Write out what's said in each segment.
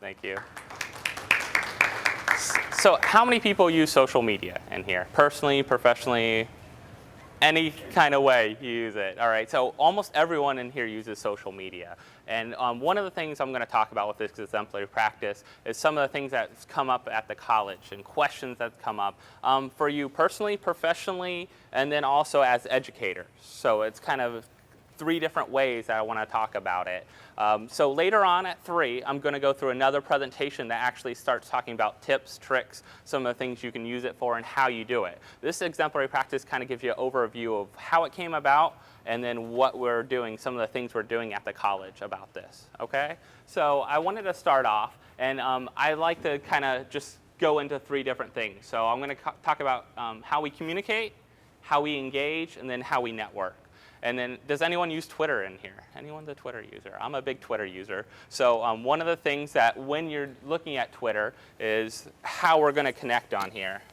Thank you. So how many people use social media in here? Personally, professionally, any kind of way you use it. All right, so almost everyone in here uses social media. And one of the things I'm going to talk about with this exemplary practice is some of the things that's come up at the college and questions that come up for you personally, professionally, and then also as educators. So it's kind of 3 different ways that I want to talk about it. So later on at 3, I'm going to go through another presentation that actually starts talking about tips, tricks, some of the things you can use it for and how you do it. This exemplary practice kind of gives you an overview of how it came about and then what we're doing, some of the things we're doing at the college about this, okay? So I wanted to start off, and I like to kind of just go into 3 different things. So I'm going to talk about how we communicate, how we engage, and then how we network. And then, does anyone use Twitter in here? Anyone's a Twitter user? I'm a big Twitter user. So one of the things that when you're looking at Twitter is how we're going to connect on here.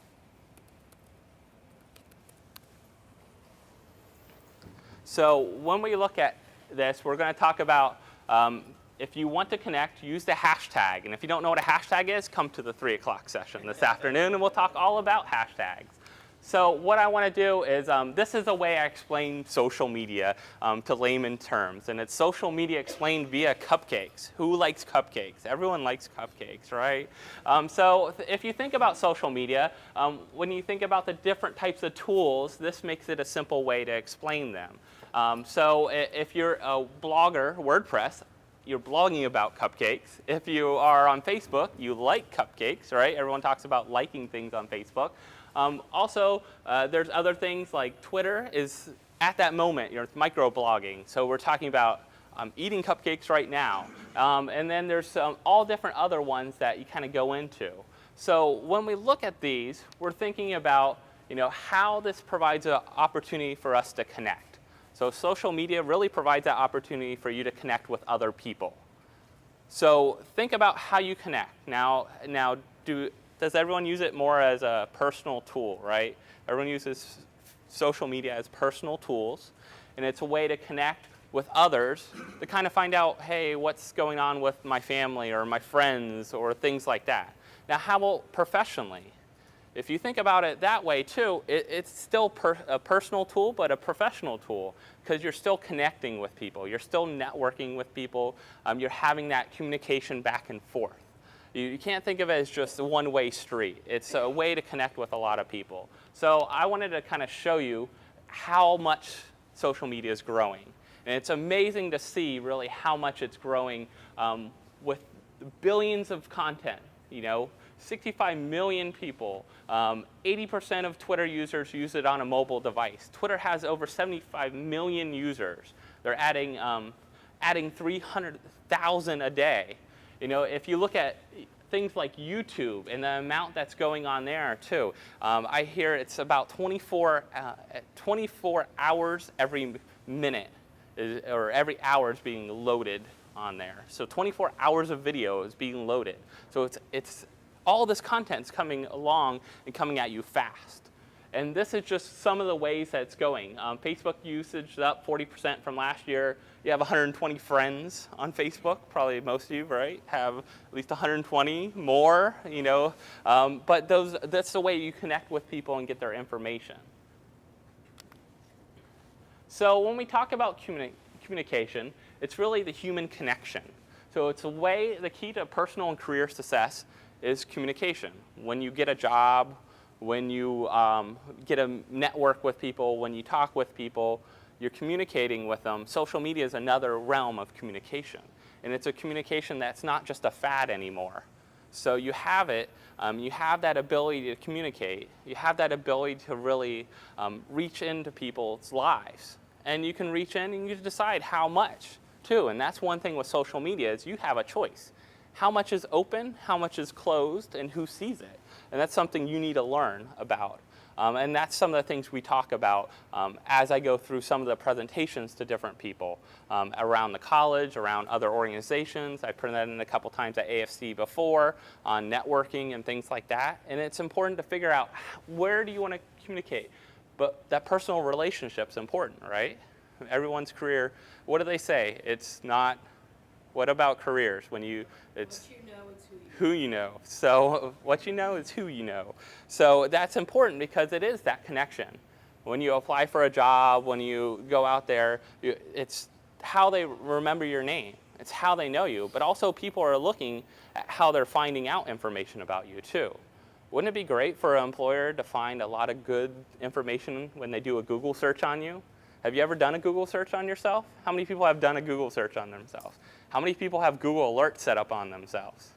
So when we look at this, we're going to talk about if you want to connect, use the hashtag. And if you don't know what a hashtag is, come to the 3 o'clock session this afternoon, and we'll talk all about hashtags. So what I want to do is, this is the way I explain social media to layman terms. And it's social media explained via cupcakes. Who likes cupcakes? Everyone likes cupcakes, right? So if you think about social media, when you think about the different types of tools, this makes it a simple way to explain them. So if you're a blogger, WordPress, you're blogging about cupcakes. If you are on Facebook, you like cupcakes, right? Everyone talks about liking things on Facebook. Also, there's other things like Twitter is, at that moment, you're microblogging. So we're talking about eating cupcakes right now. And then there's all different other ones that you kind of go into. So when we look at these, we're thinking about how this provides an opportunity for us to connect. So social media really provides that opportunity for you to connect with other people. So think about how you connect. Now does everyone use it more as a personal tool, right? Everyone uses social media as personal tools, and it's a way to connect with others to kind of find out, hey, what's going on with my family or my friends or things like that. Now, how about professionally? If you think about it that way too, it's still a personal tool, but a professional tool, because you're still connecting with people. You're still networking with people. You're having that communication back and forth. You can't think of it as just a one-way street. It's a way to connect with a lot of people. So I wanted to kind of show you how much social media is growing. And it's amazing to see really how much it's growing with billions of content. 65 million people. 80% of Twitter users use it on a mobile device. Twitter has over 75 million users. They're adding 300,000 a day. If you look at things like YouTube and the amount that's going on there too, I hear it's about 24 hours every minute, or every hour is being loaded on there. So 24 hours of video is being loaded. So it's all this content's coming along and coming at you fast. And this is just some of the ways that it's going. Facebook usage is up 40% from last year. You have 120 friends on Facebook. Probably most of you, right, have at least 120 more, But that's the way you connect with people and get their information. So when we talk about communication, it's really the human connection. So it's a way, the key to personal and career success is communication. When you get a job, when you get a network with people, when you talk with people, you're communicating with them. Social media is another realm of communication. And it's a communication that's not just a fad anymore. So you have it, you have that ability to communicate. You have that ability to really reach into people's lives. And you can reach in and you decide how much too. And that's one thing with social media is you have a choice. How much is open, how much is closed, and who sees it? And that's something you need to learn about. And that's some of the things we talk about as I go through some of the presentations to different people around the college, around other organizations. I presented a couple times at AFC before on networking and things like that. And it's important to figure out where do you want to communicate. But that personal relationship's important, right? Everyone's career, what do they say? It's not What about careers? It's what you know is who you know. So what you know is who you know. So that's important because it is that connection. When you apply for a job, when you go out there, it's how they remember your name. It's how they know you. But also people are looking at how they're finding out information about you too. Wouldn't it be great for an employer to find a lot of good information when they do a Google search on you? Have you ever done a Google search on yourself? How many people have done a Google search on themselves? How many people have Google Alerts set up on themselves?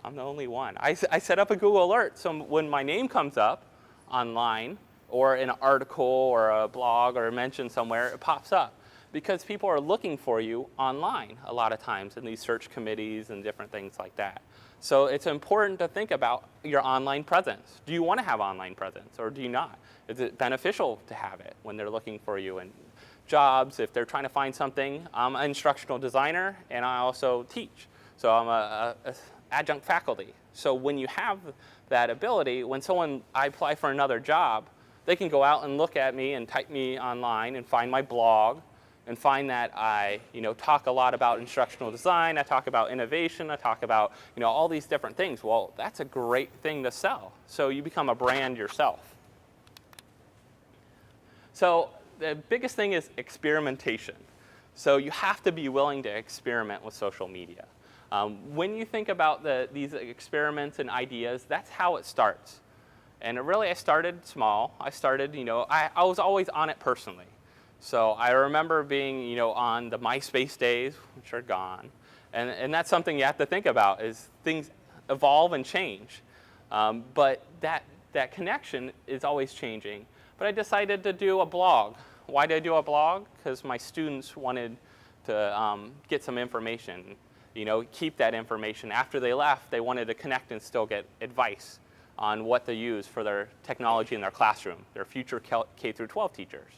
I'm the only one. I set up a Google Alert, so when my name comes up online or in an article or a blog or a mention somewhere, it pops up. Because people are looking for you online a lot of times in these search committees and different things like that. So it's important to think about your online presence. Do you want to have online presence or do you not? Is it beneficial to have it when they're looking for you in jobs? If they're trying to find something, I'm an instructional designer and I also teach. So I'm a adjunct faculty. So when you have that ability, when I apply for another job, they can go out and look at me and type me online and find my blog and find that I talk a lot about instructional design, I talk about innovation, I talk about all these different things. Well, that's a great thing to sell. So you become a brand yourself. So the biggest thing is experimentation. So you have to be willing to experiment with social media. When you think about these experiments and ideas, that's how it starts. And I started small. I started, I was always on it personally. So I remember being, on the MySpace days, which are gone. And that's something you have to think about is things evolve and change. But that connection is always changing. But I decided to do a blog. Why did I do a blog? Because my students wanted to get some information, keep that information. After they left, they wanted to connect and still get advice on what to use for their technology in their classroom, their future K through 12 teachers.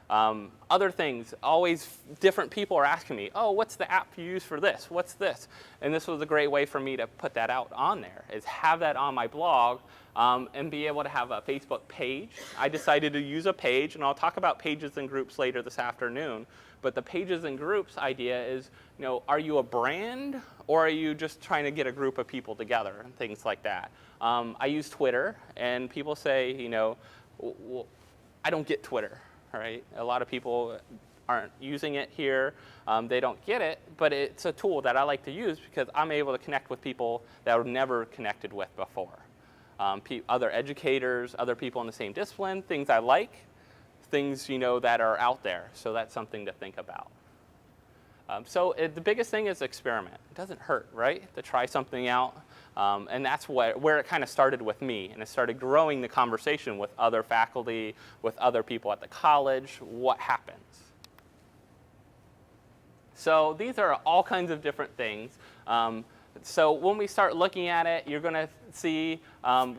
Other things, always different people are asking me, oh, what's the app you use for this? What's this? And this was a great way for me to put that out on there, is have that on my blog and be able to have a Facebook page. I decided to use a page, and I'll talk about pages and groups later this afternoon. But the pages and groups idea is, are you a brand or are you just trying to get a group of people together and things like that? I use Twitter, and people say, well, I don't get Twitter. Right? A lot of people aren't using it here. They don't get it, but it's a tool that I like to use because I'm able to connect with people that I've never connected with before. Other educators, other people in the same discipline, things I like, things that are out there. So that's something to think about. The biggest thing is experiment. It doesn't hurt, right, to try something out. And that's where it kind of started with me. And it started growing the conversation with other faculty, with other people at the college, what happens. So these are all kinds of different things. So when we start looking at it, you're going to see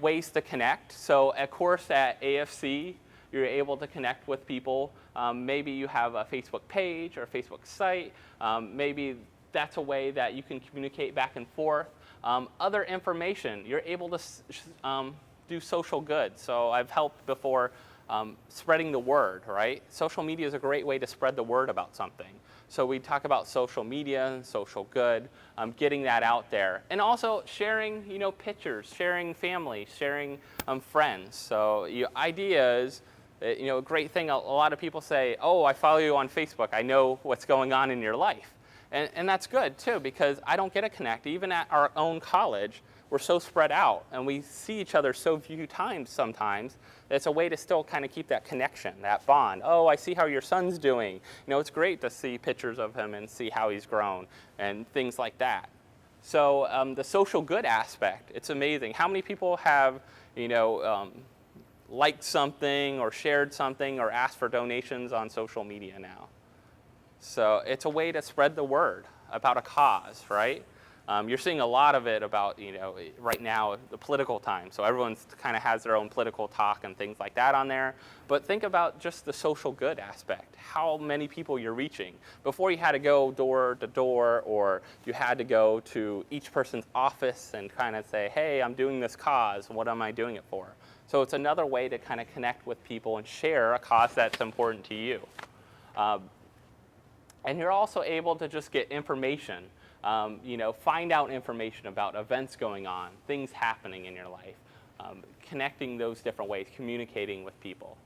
ways to connect. So of course at AFC, you're able to connect with people. Maybe you have a Facebook page or a Facebook site. Maybe that's a way that you can communicate back and forth. Other information, you're able to do social good. So I've helped before spreading the word, right? Social media is a great way to spread the word about something. So we talk about social media and social good, getting that out there. And also sharing, pictures, sharing family, sharing friends. So ideas, a great thing, a lot of people say, oh, I follow you on Facebook. I know what's going on in your life. And that's good, too, because I don't get to connect. Even at our own college, we're so spread out, and we see each other so few times sometimes. It's a way to still kind of keep that connection, that bond. Oh, I see how your son's doing. It's great to see pictures of him and see how he's grown and things like that. So the social good aspect, it's amazing. How many people have, liked something or shared something or asked for donations on social media now? So it's a way to spread the word about a cause, right? You're seeing a lot of it about, right now, the political time. So everyone kind of has their own political talk and things like that on there. But think about just the social good aspect, how many people you're reaching. Before you had to go door to door, or you had to go to each person's office and kind of say, hey, I'm doing this cause. What am I doing it for? So it's another way to kind of connect with people and share a cause that's important to you. And you're also able to just get information. Find out information about events going on, things happening in your life, connecting those different ways, communicating with people.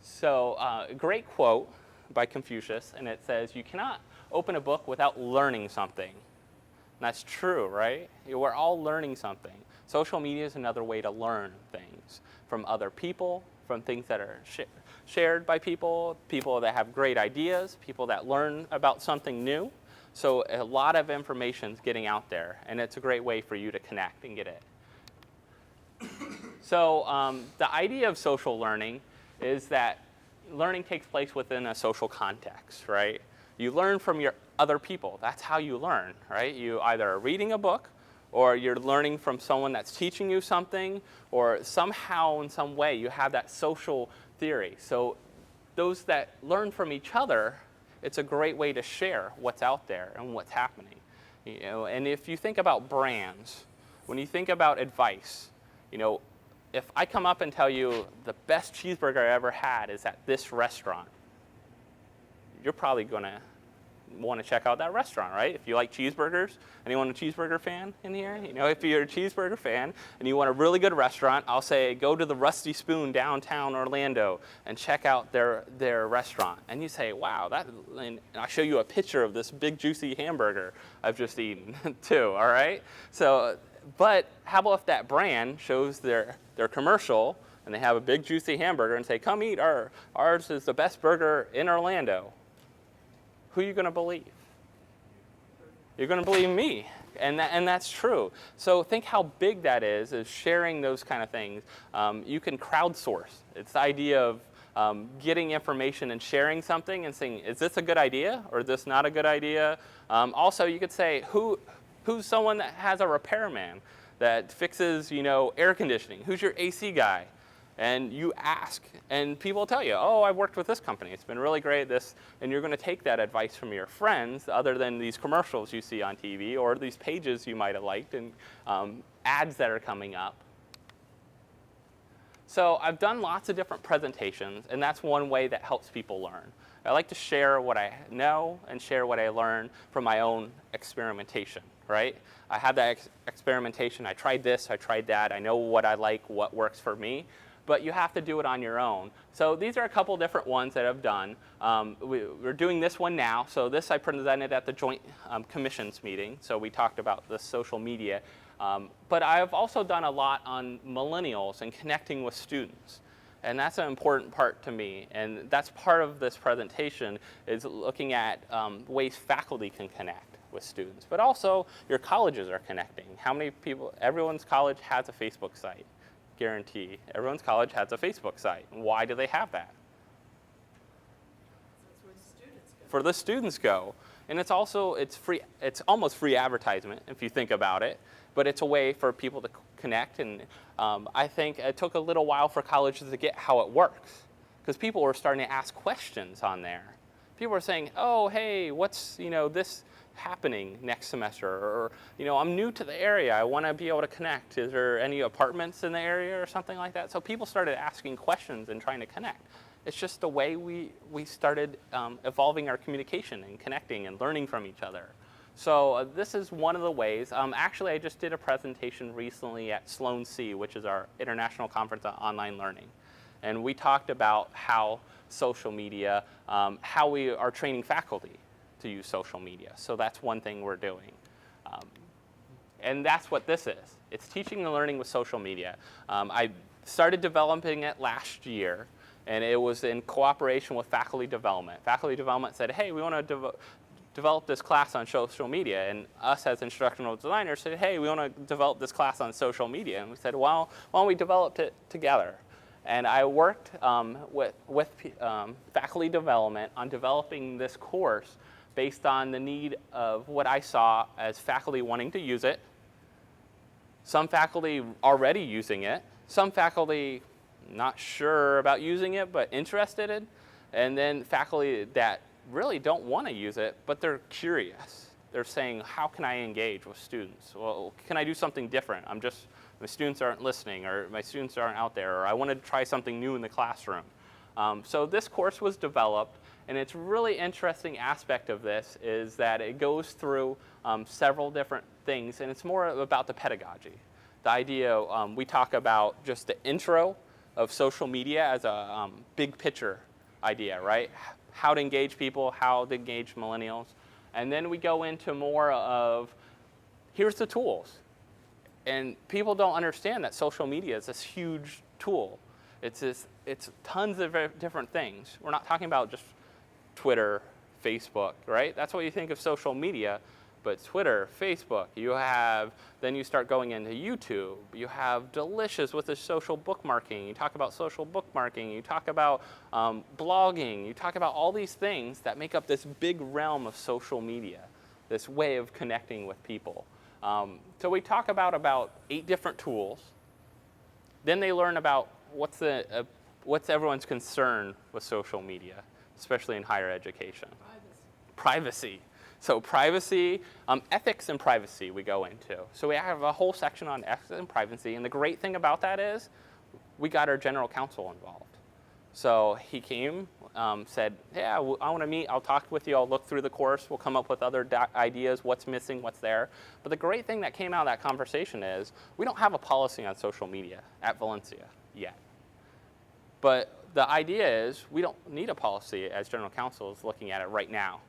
So a great quote by Confucius, and it says, "You cannot open a book without learning something." And that's true, right? We're all learning something. Social media is another way to learn things from other people, from things that are shared by people that have great ideas, people that learn about something new. So a lot of information is getting out there, and it's a great way for you to connect and get it. So the idea of social learning is that learning takes place within a social context, right? You learn from your other people. That's how you learn, right? You either are reading a book, or you're learning from someone that's teaching you something, or somehow in some way you have that social theory. So those that learn from each other, it's a great way to share what's out there and what's happening. And if you think about brands, when you think about advice, if I come up and tell you the best cheeseburger I ever had is at this restaurant, you're probably going to want to check out that restaurant, right? If you like cheeseburgers, anyone a cheeseburger fan in here? If you're a cheeseburger fan and you want a really good restaurant, I'll say go to the Rusty Spoon downtown Orlando and check out their restaurant. And you say, wow, and I'll show you a picture of this big juicy hamburger I've just eaten too, all right? So, but how about if that brand shows their commercial and they have a big juicy hamburger and say, come eat ours is the best burger in Orlando. Who are you going to believe? You're going to believe me, and that's true. So think how big that is sharing those kind of things. You can crowdsource. It's the idea of getting information and sharing something and saying, is this a good idea or is this not a good idea? Also, you could say, who's someone that has a repairman that fixes, air conditioning? Who's your AC guy? And you ask, and people tell you, oh, I've worked with this company. It's been really great, and you're going to take that advice from your friends, other than these commercials you see on TV or these pages you might have liked and ads that are coming up. So I've done lots of different presentations, and that's one way that helps people learn. I like to share what I know and share what I learn from my own experimentation, right? I had that experimentation. I tried this, I tried that. I know what I like, what works for me. But you have to do it on your own. So these are a couple different ones that I've done. We're doing this one now. So this I presented at the Joint Commissions meeting. So we talked about the social media. But I've also done a lot on millennials and connecting with students. And that's an important part to me. And that's part of this presentation, is looking at ways faculty can connect with students. But also your colleges are connecting. How many people, everyone's college has a Facebook site. Guarantee everyone's college has a Facebook site. Why do they have that? That's where the students go. For the students go. And it's free, it's almost free advertisement if you think about it, but it's a way for people to connect. And I think it took a little while for colleges to get how it works, because people were starting to ask questions on there. People were saying, oh, hey, what's this happening next semester, or I'm new to the area, I want to be able to connect. Is there any apartments in the area or something like that? So people started asking questions and trying to connect. It's just the way we started evolving our communication and connecting and learning from each other. So this is one of the ways. Actually, I just did a presentation recently at Sloan C, which is our International Conference on Online Learning. And we talked about how social media, how we are training faculty to use social media. So that's one thing we're doing. And that's what this is. It's teaching and learning with social media. I started developing it last year, and it was in cooperation with faculty development. Faculty development said, hey, we want to develop this class on social media. And us as instructional designers said, hey, we want to develop this class on social media. And we said, well, why don't we develop it together? And I worked with faculty development on developing this course based on the need of what I saw as faculty wanting to use it, some faculty already using it, some faculty not sure about using it but interested in, and then faculty that really don't want to use it but they're curious. They're saying, how can I engage with students? Well, can I do something different? My students aren't listening, or my students aren't out there, or I want to try something new in the classroom. So this course was developed, and it's really interesting aspect of this is that it goes through several different things, and it's more about the pedagogy. The idea, we talk about just the intro of social media as a big picture idea, right? How to engage people, how to engage millennials. And then we go into more of, here's the tools. And people don't understand that social media is this huge tool. It's tons of different things. We're not talking about just Twitter, Facebook, right? That's what you think of social media. But Twitter, Facebook, then you start going into YouTube. You have Delicious with the social bookmarking. You talk about social bookmarking. You talk about blogging. You talk about all these things that make up this big realm of social media, this way of connecting with people. So we talk about 8 different tools. Then they learn about what's everyone's concern with social media, especially in higher education. Privacy. So privacy, ethics and privacy we go into. So we have a whole section on ethics and privacy, and the great thing about that is we got our general counsel involved. So he came, said, yeah, I want to meet, I'll talk with you, I'll look through the course, we'll come up with other ideas, what's missing, what's there. But the great thing that came out of that conversation is we don't have a policy on social media at Valencia yet. But the idea is we don't need a policy as general counsel is looking at it right now,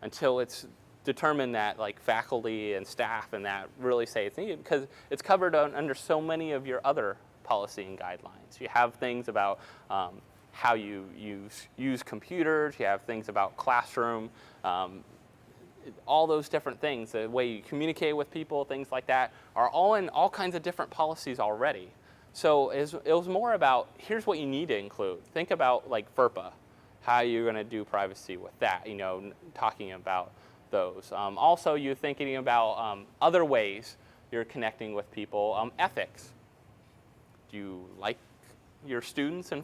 until it's determined that like faculty and staff and that really say it's needed, because it's covered under so many of your other policy and guidelines. You have things about how you use computers, you have things about classroom, all those different things, the way you communicate with people, things like that, are all in all kinds of different policies already. So it was more about, here's what you need to include. Think about like FERPA, how you're going to do privacy with that, talking about those. Also, you're thinking about other ways you're connecting with people. Ethics. Do you like your students and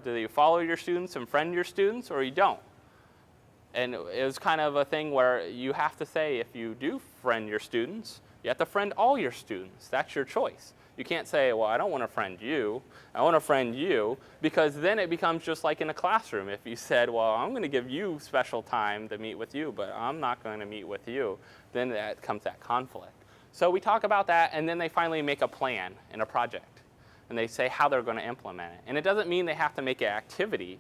do you follow your students and friend your students, or you don't? And it was kind of a thing where you have to say, if you do friend your students, you have to friend all your students. That's your choice. You can't say, well, I don't want to friend you. I want to friend you, because then it becomes just like in a classroom. If you said, well, I'm going to give you special time to meet with you, but I'm not going to meet with you, then that comes that conflict. So we talk about that, and then they finally make a plan and a project, and they say how they're going to implement it. And it doesn't mean they have to make an activity.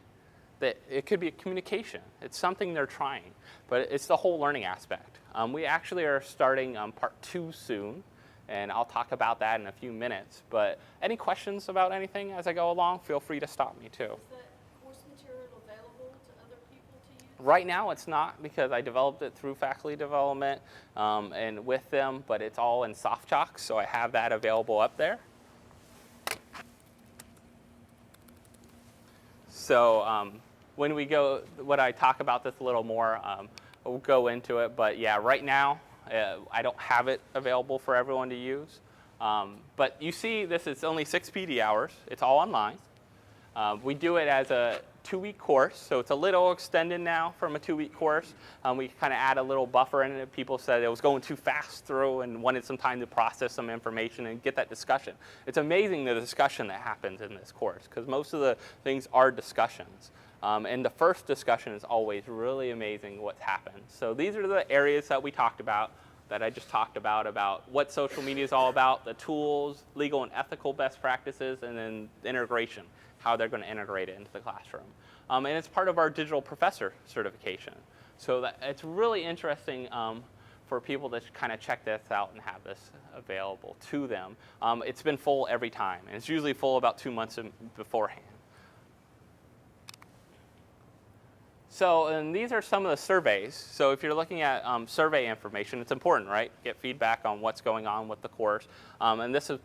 That it could be a communication. It's something they're trying, but it's the whole learning aspect. We actually are starting part 2 soon. And I'll talk about that in a few minutes. But any questions about anything as I go along, feel free to stop me too. Is that course material available to other people to use? Right now it's not, because I developed it through faculty development and with them, but it's all in SoftChalk, so I have that available up there. So when I talk about this a little more, we'll go into it. But yeah, right now, I don't have it available for everyone to use. But you see this is only 6 PD hours. It's all online. We do it as a 2-week course, so it's a little extended now from a 2-week course. We kind of add a little buffer in it. People said it was going too fast through and wanted some time to process some information and get that discussion. It's amazing the discussion that happens in this course, because most of the things are discussions. And the first discussion is always really amazing what's happened. So these are the areas that we talked about, that I just talked about what social media is all about, the tools, legal and ethical best practices, and then integration, how they're going to integrate it into the classroom. And it's part of our digital professor certification. So it's really interesting for people to kind of check this out and have this available to them. It's been full every time, and it's usually full about 2 months beforehand. So, and these are some of the surveys. So if you're looking at survey information, it's important, right? Get feedback on what's going on with the course. And this is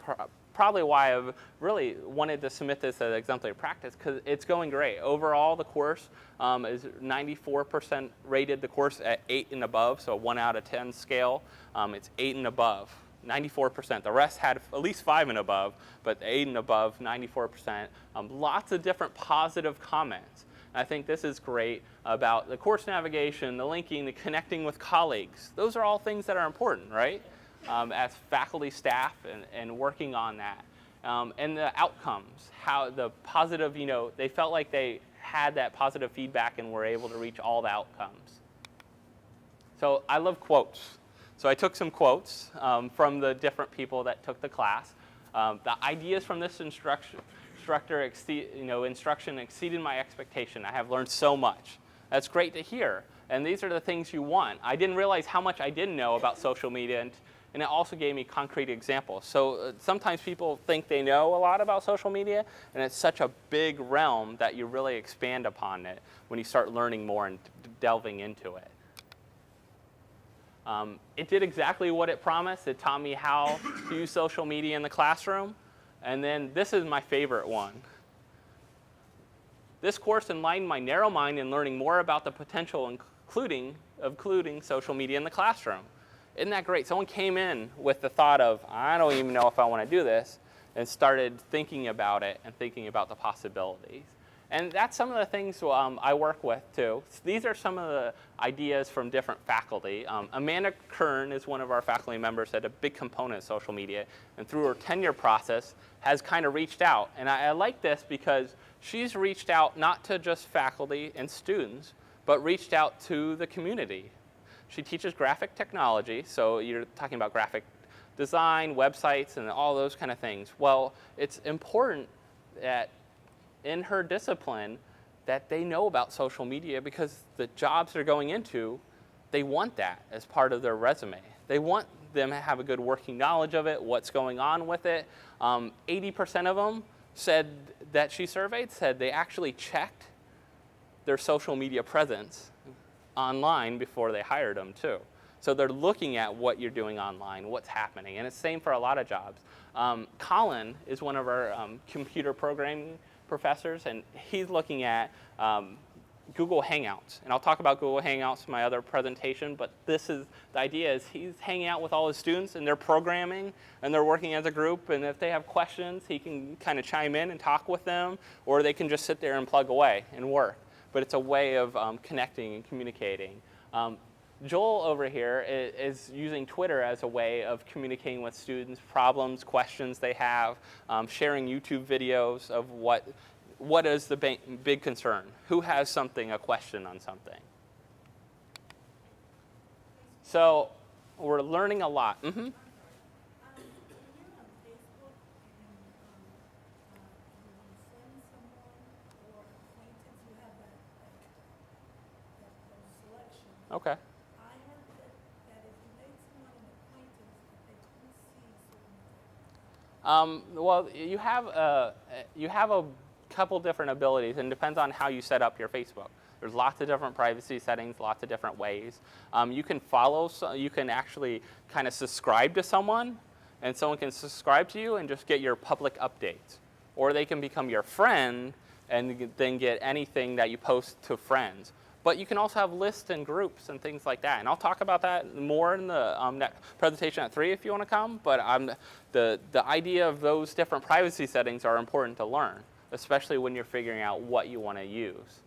probably why I've really wanted to submit this as exemplary practice, because it's going great. Overall, the course is 94% rated the course at 8 and above, so a 1 out of 10 scale. It's 8 and above, 94%. The rest had at least 5 and above, but 8 and above, 94%. Lots of different positive comments. I think this is great about the course navigation, the linking, the connecting with colleagues. Those are all things that are important, right? As faculty, staff, and working on that. And the outcomes, how the positive, they felt like they had that positive feedback and were able to reach all the outcomes. So I love quotes. So I took some quotes from the different people that took the class. The ideas from this instruction exceeded my expectation. I have learned so much. That's great to hear. And these are the things you want. I didn't realize how much I didn't know about social media, and it also gave me concrete examples. So sometimes people think they know a lot about social media, and it's such a big realm that you really expand upon it when you start learning more and delving into it. It did exactly what it promised. It taught me how to use social media in the classroom. And then this is my favorite one. This course enlightened my narrow mind in learning more about the potential including social media in the classroom. Isn't that great? Someone came in with the thought of, I don't even know if I want to do this, and started thinking about it and thinking about the possibilities. And that's some of the things I work with, too. So these are some of the ideas from different faculty. Amanda Kern is one of our faculty members that a big component of social media, and through her tenure process has kind of reached out. And I like this because she's reached out not to just faculty and students, but reached out to the community. She teaches graphic technology, so you're talking about graphic design, websites, and all those kind of things. Well, it's important that in her discipline that they know about social media, because the jobs they're going into, they want that as part of their resume. They want them to have a good working knowledge of it, what's going on with it. 80% of them said that she surveyed said they actually checked their social media presence online before they hired them too. So they're looking at what you're doing online, what's happening, and it's the same for a lot of jobs. Colin is one of our computer programming professors, and he's looking at Google Hangouts. And I'll talk about Google Hangouts in my other presentation, but this is, the idea is he's hanging out with all his students and they're programming and they're working as a group, and if they have questions, he can kind of chime in and talk with them, or they can just sit there and plug away and work. But it's a way of connecting and communicating. Joel over here is using Twitter as a way of communicating with students, problems, questions they have, sharing YouTube videos of what is the big concern, who has something, a question on something. So we're learning a lot. Mm-hmm. Okay. Well, you have a couple different abilities, and it depends on how you set up your Facebook. There's lots of different privacy settings, lots of different ways. You can you can actually kind of subscribe to someone, and someone can subscribe to you and just get your public updates. Or they can become your friend and then get anything that you post to friends. But you can also have lists and groups and things like that. And I'll talk about that more in the presentation at 3 if you want to come. But the idea of those different privacy settings are important to learn, especially when you're figuring out what you want to use.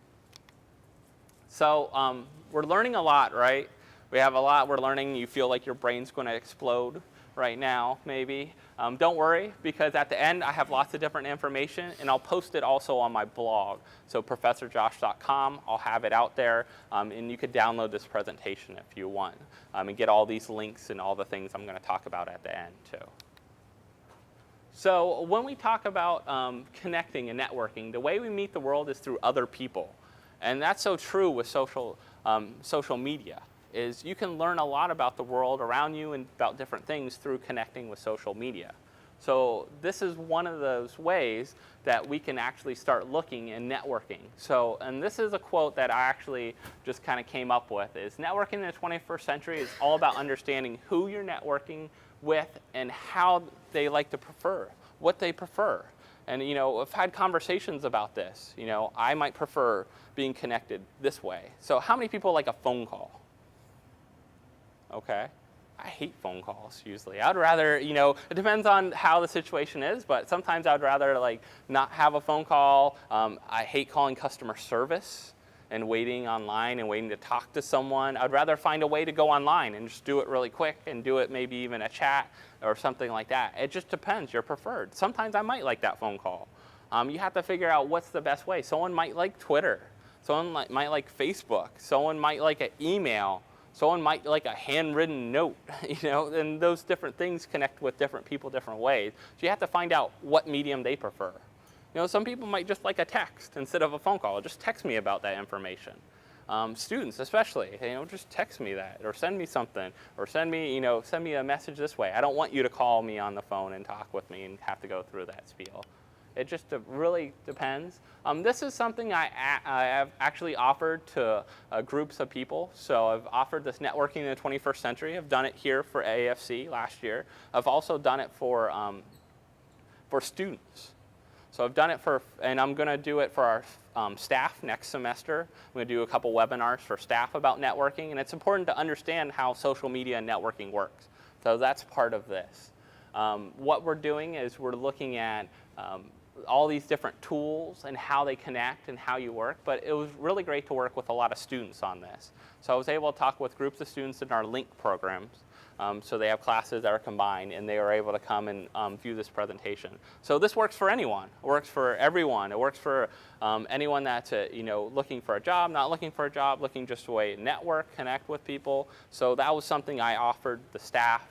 So we're learning a lot, right? We have a lot we're learning. You feel like your brain's going to explode right now, maybe. Don't worry, because at the end I have lots of different information, and I'll post it also on my blog. So professorjosh.com, I'll have it out there, and you could download this presentation if you want, and get all these links and all the things I'm going to talk about at the end too. So when we talk about connecting and networking, the way we meet the world is through other people. And that's so true with social media. Is you can learn a lot about the world around you and about different things through connecting with social media. So this is one of those ways that we can actually start looking and networking. So, and this is a quote that I actually just kind of came up with, is networking in the 21st century is all about understanding who you're networking with and how they like to prefer, what they prefer. And I've had conversations about this. I might prefer being connected this way. So how many people like a phone call? Okay. I hate phone calls usually. I'd rather, it depends on how the situation is, but sometimes I'd rather not have a phone call. I hate calling customer service and waiting online and waiting to talk to someone. I'd rather find a way to go online and just do it really quick and do it maybe even a chat or something like that. It just depends, your preferred. Sometimes I might like that phone call. You have to figure out what's the best way. Someone might like Twitter. Someone might like Facebook. Someone might like an email. Someone might like a handwritten note, and those different things connect with different people different ways. So you have to find out what medium they prefer. Some people might just like a text instead of a phone call. Just text me about that information. Students especially, just text me that, or send me something, or send me a message this way. I don't want you to call me on the phone and talk with me and have to go through that spiel. It just really depends. This is something I have actually offered to groups of people. So I've offered this networking in the 21st century. I've done it here for AFC last year. I've also done it for students. So I've done it and I'm going to do it for our staff next semester. I'm going to do a couple webinars for staff about networking, and it's important to understand how social media and networking works. So that's part of this. What we're doing is we're looking at all these different tools and how they connect and how you work, but it was really great to work with a lot of students on this. So I was able to talk with groups of students in our link programs. So they have classes that are combined, and they are able to come and view this presentation. So this works for anyone. It works for everyone. It works for anyone that's looking for a job, not looking for a job, looking just a way to network, connect with people. So that was something I offered the staff,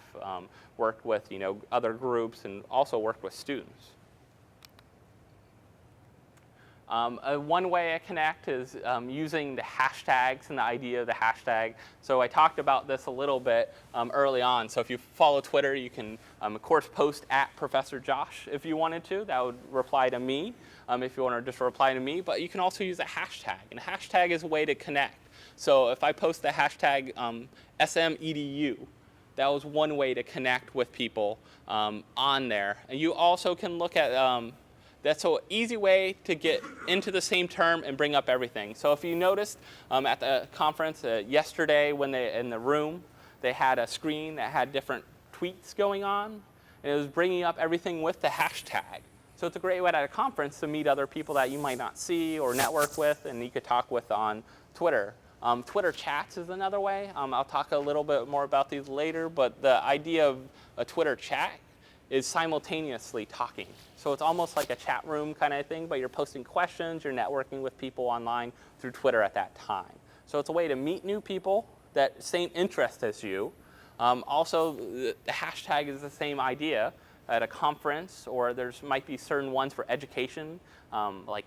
worked with other groups, and also worked with students. One way I connect is using the hashtags and the idea of the hashtag. So I talked about this a little bit early on. So if you follow Twitter, you can, of course, post at Professor Josh if you wanted to. That would reply to me if you want to just reply to me. But you can also use a hashtag. And a hashtag is a way to connect. So if I post the hashtag SMEDU, that was one way to connect with people on there. And you also can look at that's an easy way to get into the same term and bring up everything. So if you noticed at the conference yesterday when in the room, they had a screen that had different tweets going on, and it was bringing up everything with the hashtag. So it's a great way at a conference to meet other people that you might not see or network with, and you could talk with on Twitter. Twitter chats is another way. I'll talk a little bit more about these later, but the idea of a Twitter chat is simultaneously talking. So it's almost like a chat room kind of thing, but you're posting questions, you're networking with people online through Twitter at that time. So it's a way to meet new people that same interest as you. Also, the hashtag is the same idea at a conference, or there's might be certain ones for education, like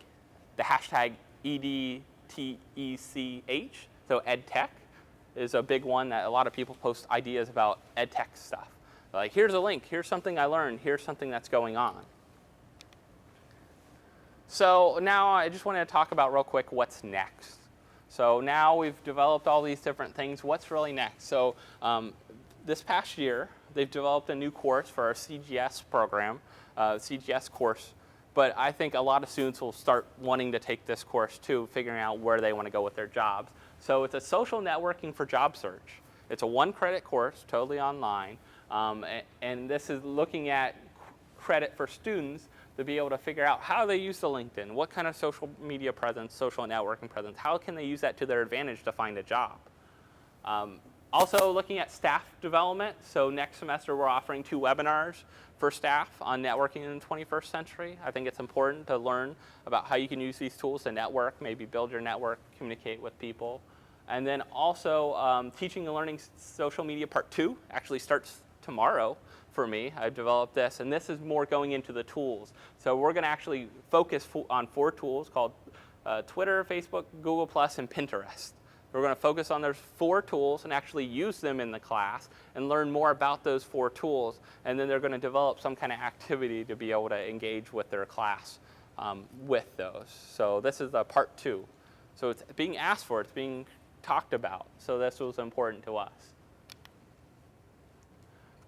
the hashtag EDTECH, so EdTech is a big one that a lot of people post ideas about EdTech stuff. Like, here's a link, here's something I learned, here's something that's going on. So now I just wanted to talk about real quick what's next. So now we've developed all these different things. What's really next? So this past year, they've developed a new course for our CGS program, CGS course. But I think a lot of students will start wanting to take this course too, figuring out where they want to go with their jobs. So it's a social networking for job search. It's a 1-credit course, totally online. And this is looking at credit for students to be able to figure out how they use the LinkedIn, what kind of social media presence, social networking presence, how can they use that to their advantage to find a job. Also looking at staff development. So next semester we're offering 2 webinars for staff on networking in the 21st century. I think it's important to learn about how you can use these tools to network, maybe build your network, communicate with people. And then also teaching and learning social media part 2 actually starts tomorrow for me. I've developed this, and this is more going into the tools. So we're going to actually focus on 4 tools called Twitter, Facebook, Google+, and Pinterest. We're going to focus on those 4 tools and actually use them in the class and learn more about those 4 tools, and then they're going to develop some kind of activity to be able to engage with their class with those. So this is the part 2. So it's being asked for, it's being talked about. So this was important to us.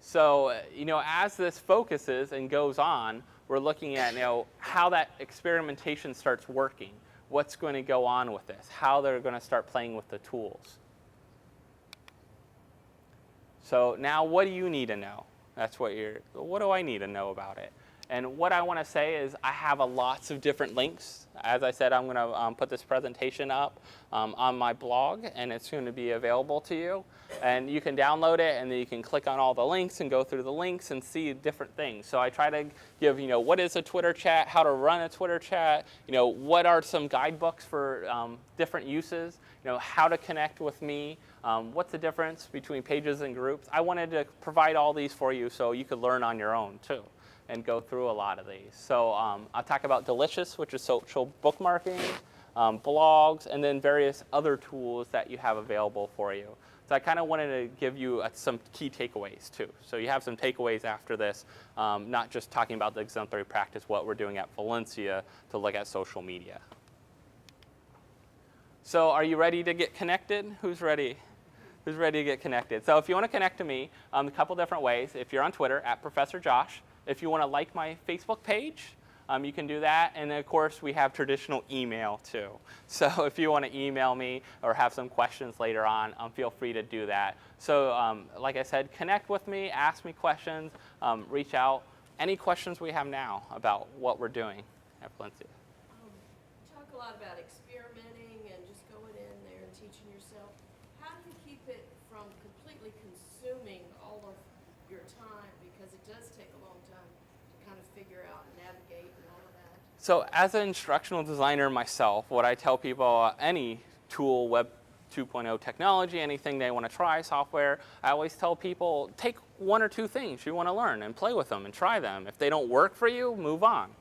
So, as this focuses and goes on, we're looking at, how that experimentation starts working. What's going to go on with this? How they're going to start playing with the tools. So now what do you need to know? What do I need to know about it? And what I want to say is I have lots of different links. As I said, I'm going to put this presentation up on my blog, and it's going to be available to you. And you can download it, and then you can click on all the links and go through the links and see different things. So I try to give, what is a Twitter chat, how to run a Twitter chat, what are some guidebooks for different uses, how to connect with me, what's the difference between pages and groups. I wanted to provide all these for you so you could learn on your own too and go through a lot of these. So I'll talk about Delicious, which is social bookmarking, blogs, and then various other tools that you have available for you. So I kind of wanted to give you some key takeaways too. So you have some takeaways after this, not just talking about the exemplary practice, what we're doing at Valencia to look at social media. So are you ready to get connected? Who's ready? Who's ready to get connected? So if you want to connect to me, a couple different ways. If you're on Twitter, at Professor Josh. If you want to like my Facebook page, you can do that. And then, of course, we have traditional email, too. So if you want to email me or have some questions later on, feel free to do that. So like I said, connect with me, ask me questions, reach out. Any questions we have now about what we're doing at Valencia? You talk a lot about experimenting and just going in there and teaching yourself. How do you keep it from completely consuming all of your time? Because it does take a long time to kind of figure out and navigate and all of that. So as an instructional designer myself, what I tell people, any tool, Web 2.0 technology, anything they want to try, software, I always tell people, take one or two things you want to learn and play with them and try them. If they don't work for you, move on.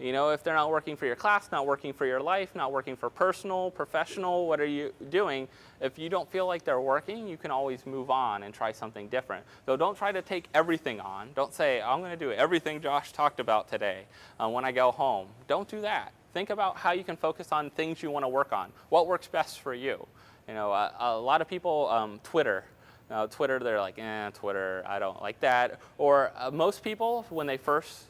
If they're not working for your class, not working for your life, not working for personal, professional, what are you doing? If you don't feel like they're working, you can always move on and try something different. So don't try to take everything on. Don't say, I'm going to do everything Josh talked about today when I go home. Don't do that. Think about how you can focus on things you want to work on. What works best for you? A lot of people, Twitter. Twitter, they're like, Twitter, I don't like that. Or most people, when they first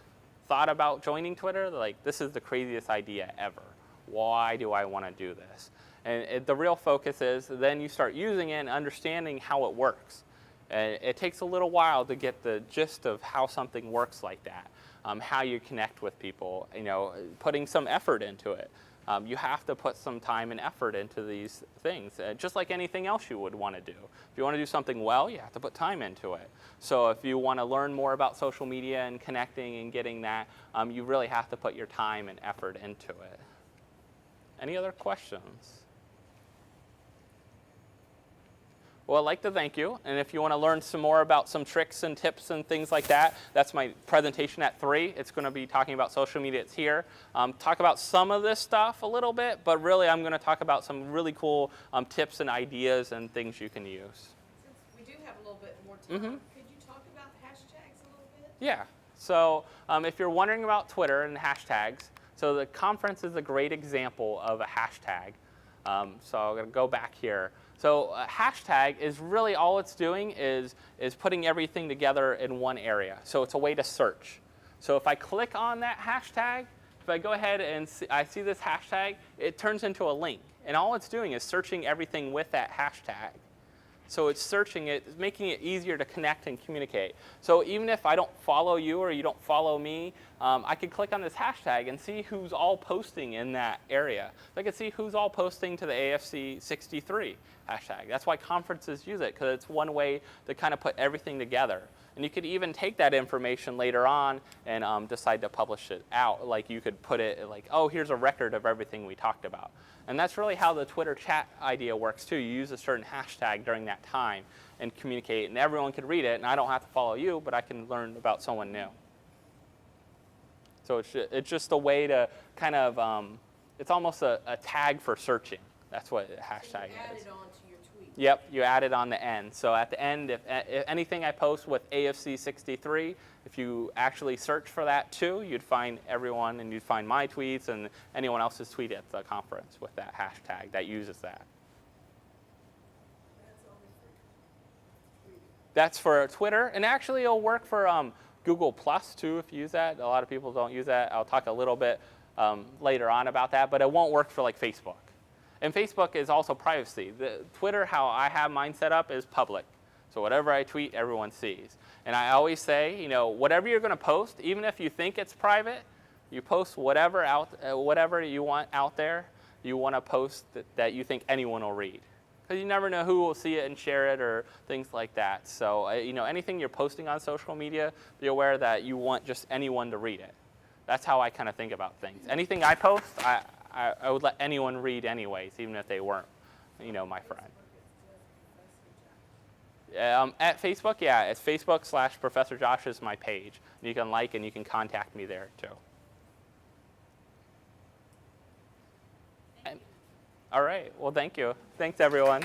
thought about joining Twitter, they're like, this is the craziest idea ever. Why do I want to do this? And the real focus is then you start using it and understanding how it works. And it takes a little while to get the gist of how something works like that, how you connect with people, putting some effort into it. You have to put some time and effort into these things, just like anything else you would want to do. If you want to do something well, you have to put time into it. So if you want to learn more about social media and connecting and getting that, you really have to put your time and effort into it. Any other questions? Well, I'd like to thank you. And if you want to learn some more about some tricks and tips and things like that, that's my presentation at 3. It's going to be talking about social media. It's here. Talk about some of this stuff a little bit, but really I'm going to talk about some really cool tips and ideas and things you can use. Since we do have a little bit more time, could you talk about hashtags a little bit? Yeah. So if you're wondering about Twitter and hashtags, so the conference is a great example of a hashtag. So I'm going to go back here. So a hashtag is really all it's doing is putting everything together in one area. So it's a way to search. So if I click on that hashtag, if I go ahead and I see this hashtag, it turns into a link. And all it's doing is searching everything with that hashtag. So it's searching it, making it easier to connect and communicate. So even if I don't follow you or you don't follow me, I can click on this hashtag and see who's all posting in that area. So I can see who's all posting to the AFC 63 hashtag. That's why conferences use it, because it's one way to kind of put everything together. And you could even take that information later on and decide to publish it out. Like you could put it like, oh, here's a record of everything we talked about. And that's really how the Twitter chat idea works too. You use a certain hashtag during that time and communicate, and everyone can read it, and I don't have to follow you, but I can learn about someone new. So it's just a way to kind of, it's almost a tag for searching. That's what a hashtag is. Add it on to your tweet. Yep, you add it on the end. So at the end, if anything I post with AFC 63, if you actually search for that too, you'd find everyone, and you'd find my tweets and anyone else's tweet at the conference with that hashtag that uses that. That's for Twitter, and actually it'll work for Google Plus too if you use that. A lot of people don't use that. I'll talk a little bit later on about that, but it won't work for like Facebook. And Facebook is also privacy. The Twitter, how I have mine set up, is public. So So whatever I tweet, everyone sees. And I always say, you know, whatever you're going to post, even if you think it's private, you post whatever you want out there. You want to post that you think anyone will read, because you never know who will see it and share it or things like that. So you know, anything you're posting on social media, be aware that you want just anyone to read it. That's how I kind of think about things. Anything I post, I would let anyone read anyways, even if they weren't, you know, my friend. At Facebook, yeah, it's Facebook/Professor Josh is my page. You can like and you can contact me there too. All right. Well, thank you. Thanks, everyone.